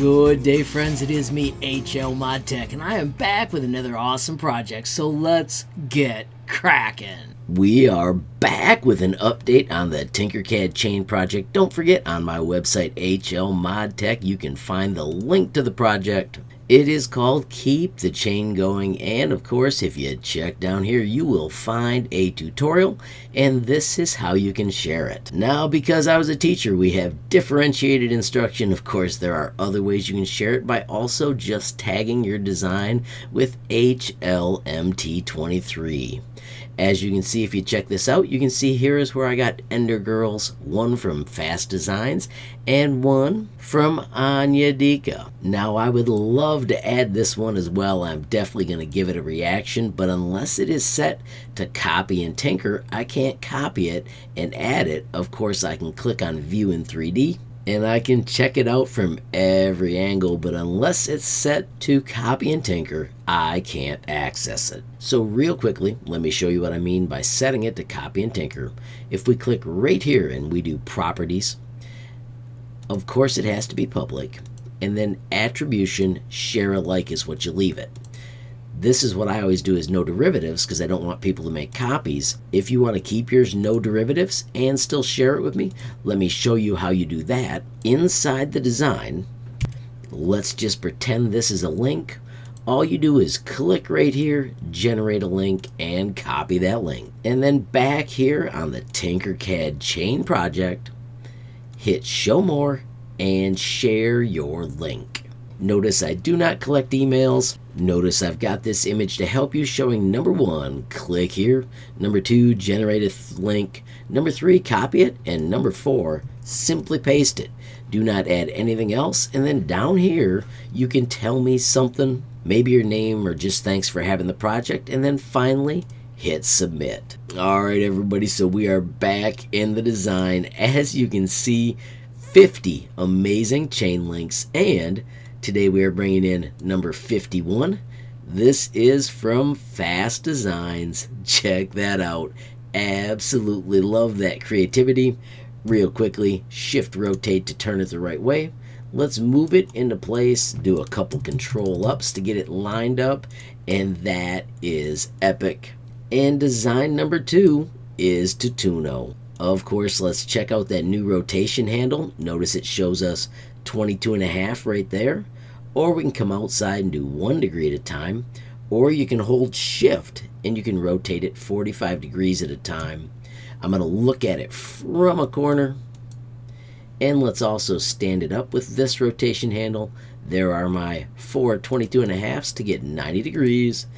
Good day, friends. It is me, HLModTech, and I am back with another awesome project, so let's get cracking. We are back with an update on the Tinkercad Chain project. Don't forget, on my website, HLModTech, you can find the link to the project. It is called Keep the Chain Going, and of course, if you check down here, you will find a tutorial, and this is how you can share it. Now, because I was a teacher, we have differentiated instruction. Of course, there are other ways you can share it by also just tagging your design with HLMT23. As you can see, if you check this out, you can see here is where I got Ender Girls, one from FASTdesigns and one from Anyadika. Now, I would love to add this one as well. I'm definitely going to give it a reaction, but unless it is set to copy and tinker, I can't copy it and add it. Of course, I can click on View in 3D. And I can check it out from every angle, but unless it's set to copy and tinker, I can't access it. So real quickly, let me show you what I mean by setting it to copy and tinker. If we click right here and we do properties, of course it has to be public, and then attribution, share alike is what you leave it. This is what I always do is no derivatives because I don't want people to make copies. If you want to keep yours no derivatives and still share it with me, let me show you how you do that. Inside the design, let's just pretend this is a link. All you do is click right here, generate a link, and copy that link. And then back here on the Tinkercad Chain project, hit Show More and share your link. Notice I do not collect emails. Notice I've got this image to help you showing number 1, click here. Number 2, generate a link. Number 3, copy it. And number 4, simply paste it. Do not add anything else. And then down here, you can tell me something, maybe your name or just thanks for having the project. And then finally, hit submit. All right, everybody, so we are back in the design. As you can see, 50 amazing chain links, and today we are bringing in number 51. This is from FASTdesigns. Check that out. Absolutely love that creativity. Real quickly, shift rotate to turn it the right way. Let's move it into place, do a couple control ups to get it lined up, and that is epic. And design number 2 is Tutuno. Of course, let's check out that new rotation handle. Notice it shows us 22.5 right there. Or we can come outside and do 1 degree at a time. Or you can hold shift and you can rotate it 45 degrees at a time. I'm going to look at it from a corner. And let's also stand it up with this rotation handle. There are my 4 22.5s to get 90 degrees.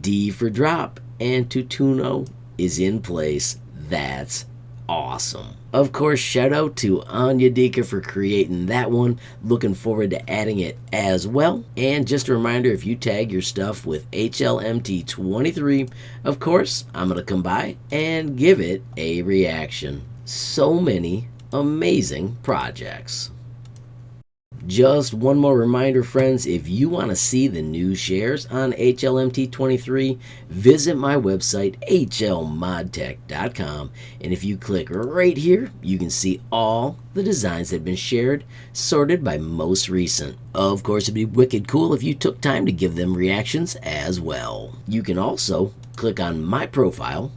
D for drop, and Tutuno is in place. That's awesome. Of course, shout out to Anyadika for creating that one. Looking forward to adding it as well. And just a reminder, if you tag your stuff with HLMT23, of course, I'm going to come by and give it a reaction. So many amazing projects. Just one more reminder, friends, if you want to see the new shares on HLMT23, visit my website, HLModTech.com, and if you click right here, you can see all the designs that have been shared, sorted by most recent. Of course, it'd be wicked cool if you took time to give them reactions as well. You can also click on my profile,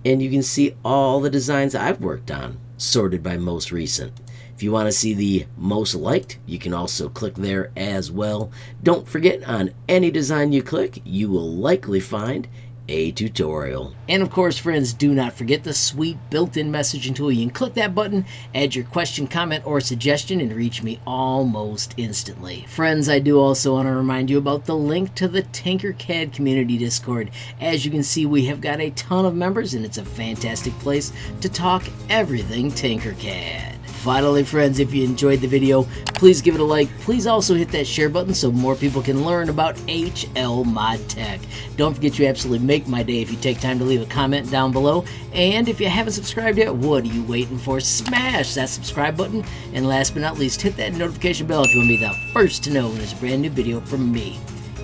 and you can see all the designs I've worked on, sorted by most recent. If you want to see the most liked, you can also click there as well. Don't forget, on any design you click, you will likely find a tutorial. And of course, friends, do not forget the sweet built-in messaging tool. You can click that button, add your question, comment, or suggestion, and reach me almost instantly. Friends, I do also want to remind you about the link to the Tinkercad community Discord. As you can see, we have got a ton of members, and it's a fantastic place to talk everything Tinkercad. Finally, friends, if you enjoyed the video, please give it a like. Please also hit that share button so more people can learn about HLModTech. Don't forget, you absolutely make my day if you take time to leave a comment down below. And if you haven't subscribed yet, what are you waiting for? Smash that subscribe button. And last but not least, hit that notification bell if you want to be the first to know when there's a brand new video from me,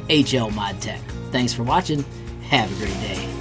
HLModTech. Thanks for watching. Have a great day.